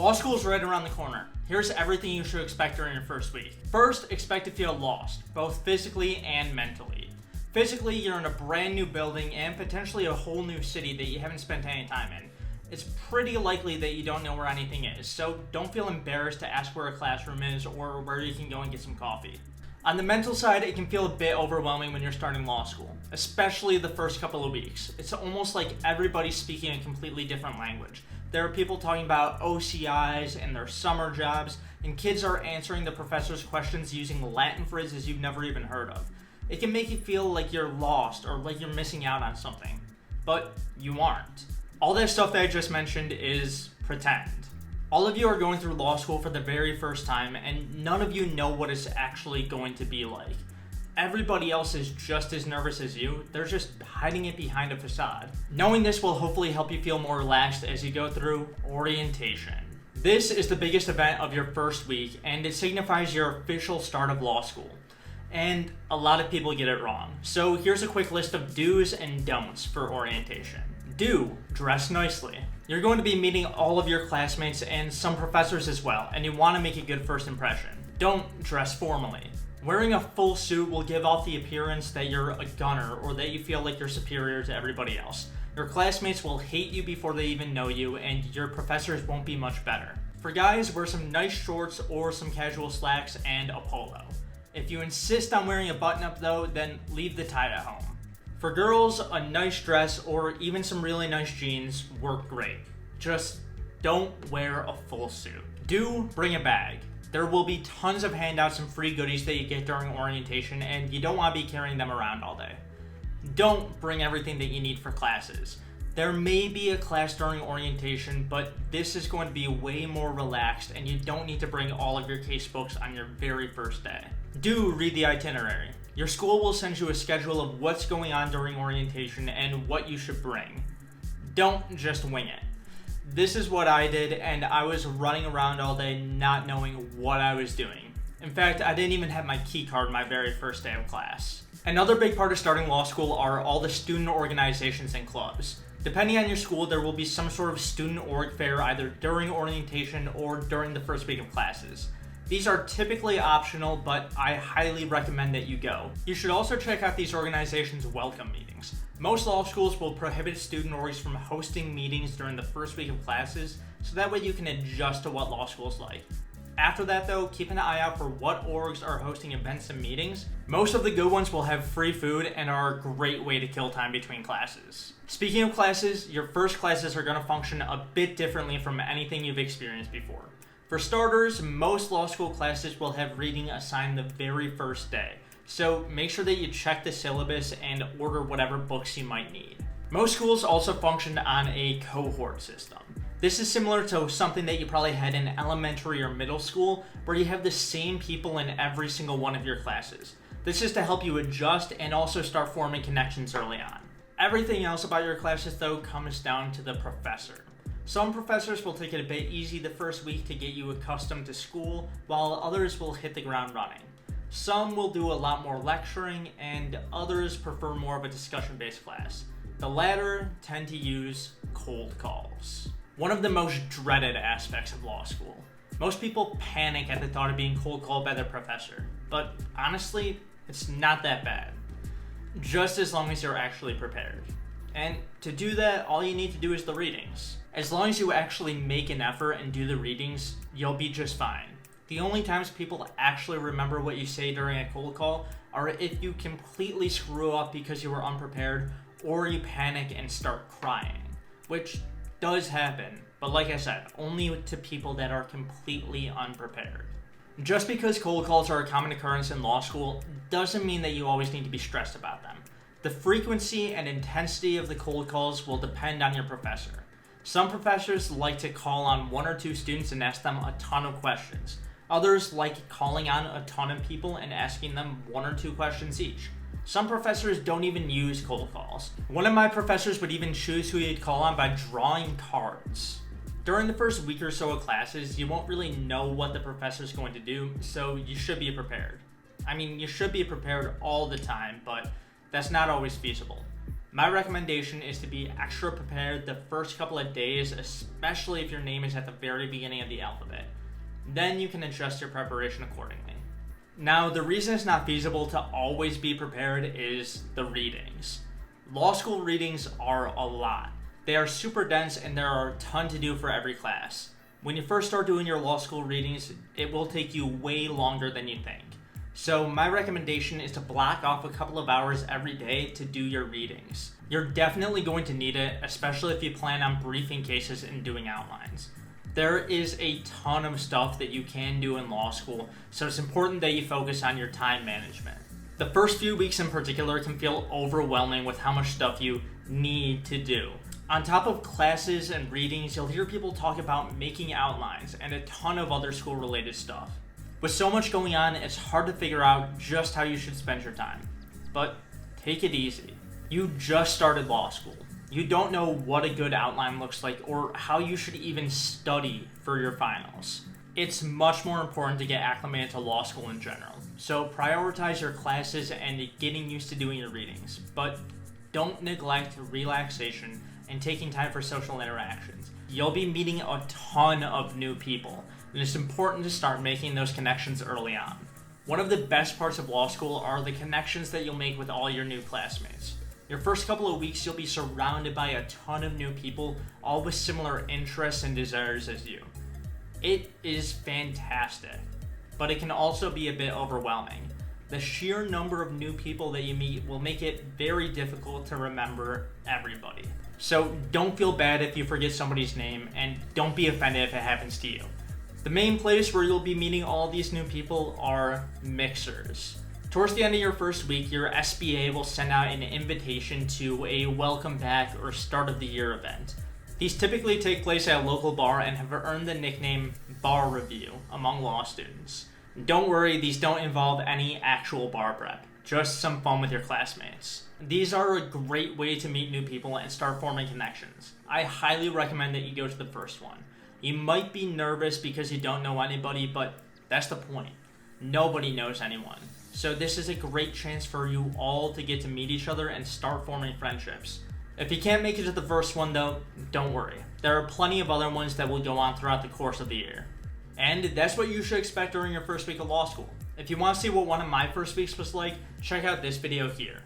Law school is right around the corner. Here's everything you should expect during your first week. First, expect to feel lost, both physically and mentally. Physically, you're in a brand new building and potentially a whole new city that you haven't spent any time in. It's pretty likely that you don't know where anything is, so don't feel embarrassed to ask where a classroom is or where you can go and get some coffee. On the mental side, it can feel a bit overwhelming when you're starting law school, especially the first couple of weeks. It's almost like everybody's speaking a completely different language. There are people talking about OCIs and their summer jobs, and kids are answering the professor's questions using Latin phrases you've never even heard of. It can make you feel like you're lost or like you're missing out on something, but you aren't. All that stuff that I just mentioned is pretend. All of you are going through law school for the very first time, and none of you know what it's actually going to be like. Everybody else is just as nervous as you. They're just hiding it behind a facade. Knowing this will hopefully help you feel more relaxed as you go through orientation. This is the biggest event of your first week, and it signifies your official start of law school. And a lot of people get it wrong. So here's a quick list of do's and don'ts for orientation. Do, dress nicely. You're going to be meeting all of your classmates and some professors as well, and you want to make a good first impression. Don't dress formally. Wearing a full suit will give off the appearance that you're a gunner or that you feel like you're superior to everybody else. Your classmates will hate you before they even know you, and your professors won't be much better. For guys, wear some nice shorts or some casual slacks and a polo. If you insist on wearing a button-up though, then leave the tie at home. For girls, a nice dress or even some really nice jeans work great. Just don't wear a full suit. Do bring a bag. There will be tons of handouts and free goodies that you get during orientation, and you don't want to be carrying them around all day. Don't bring everything that you need for classes. There may be a class during orientation, but this is going to be way more relaxed, and you don't need to bring all of your case books on your very first day. Do read the itinerary. Your school will send you a schedule of what's going on during orientation and what you should bring. Don't just wing it. This is what I did, and I was running around all day not knowing what I was doing. In fact, I didn't even have my key card my very first day of class. Another big part of starting law school are all the student organizations and clubs. Depending on your school, there will be some sort of student org fair either during orientation or during the first week of classes. These are typically optional, but I highly recommend that you go. You should also check out these organizations' welcome meetings. Most law schools will prohibit student orgs from hosting meetings during the first week of classes, so that way you can adjust to what law school is like. After that though, keep an eye out for what orgs are hosting events and meetings. Most of the good ones will have free food and are a great way to kill time between classes. Speaking of classes, your first classes are going to function a bit differently from anything you've experienced before. For starters, most law school classes will have reading assigned the very first day, so make sure that you check the syllabus and order whatever books you might need. Most schools also function on a cohort system. This is similar to something that you probably had in elementary or middle school, where you have the same people in every single one of your classes. This is to help you adjust and also start forming connections early on. Everything else about your classes though comes down to the professor. Some professors will take it a bit easy the first week to get you accustomed to school, while others will hit the ground running. Some will do a lot more lecturing, and others prefer more of a discussion-based class. The latter tend to use cold calls. One of the most dreaded aspects of law school. Most people panic at the thought of being cold called by their professor, but honestly, it's not that bad. Just as long as you're actually prepared. And to do that, all you need to do is the readings. As long as you actually make an effort and do the readings, you'll be just fine. The only times people actually remember what you say during a cold call are if you completely screw up because you were unprepared or you panic and start crying, which does happen, but like I said, only to people that are completely unprepared. Just because cold calls are a common occurrence in law school doesn't mean that you always need to be stressed about them. The frequency and intensity of the cold calls will depend on your professor. Some professors like to call on one or two students and ask them a ton of questions. Others like calling on a ton of people and asking them one or two questions each. Some professors don't even use cold calls. One of my professors would even choose who he'd call on by drawing cards. During the first week or so of classes, you won't really know what the professor's going to do, so you should be prepared. I mean, you should be prepared all the time, but that's not always feasible. My recommendation is to be extra prepared the first couple of days, especially if your name is at the very beginning of the alphabet. Then you can adjust your preparation accordingly. Now, the reason it's not feasible to always be prepared is the readings. Law school readings are a lot. They are super dense and there are a ton to do for every class. When you first start doing your law school readings, it will take you way longer than you think. So my recommendation is to block off a couple of hours every day to do your readings. You're definitely going to need it, especially if you plan on briefing cases and doing outlines. There is a ton of stuff that you can do in law school, so it's important that you focus on your time management. The first few weeks in particular can feel overwhelming with how much stuff you need to do. On top of classes and readings, you'll hear people talk about making outlines and a ton of other school-related stuff. With so much going on, it's hard to figure out just how you should spend your time. But take it easy. You just started law school. You don't know what a good outline looks like or how you should even study for your finals. It's much more important to get acclimated to law school in general. So prioritize your classes and getting used to doing your readings. But don't neglect relaxation and taking time for social interactions. You'll be meeting a ton of new people, and it's important to start making those connections early on. One of the best parts of law school are the connections that you'll make with all your new classmates. Your first couple of weeks, you'll be surrounded by a ton of new people, all with similar interests and desires as you. It is fantastic, but it can also be a bit overwhelming. The sheer number of new people that you meet will make it very difficult to remember everybody. So don't feel bad if you forget somebody's name, and don't be offended if it happens to you. The main place where you'll be meeting all these new people are mixers. Towards the end of your first week, your SBA will send out an invitation to a welcome back or start of the year event. These typically take place at a local bar and have earned the nickname Bar Review among law students. Don't worry, these don't involve any actual bar prep, just some fun with your classmates. These are a great way to meet new people and start forming connections. I highly recommend that you go to the first one. You might be nervous because you don't know anybody, but that's the point. Nobody knows anyone. So this is a great chance for you all to get to meet each other and start forming friendships. If you can't make it to the first one though, don't worry. There are plenty of other ones that will go on throughout the course of the year. And that's what you should expect during your first week of law school. If you want to see what one of my first weeks was like, check out this video here.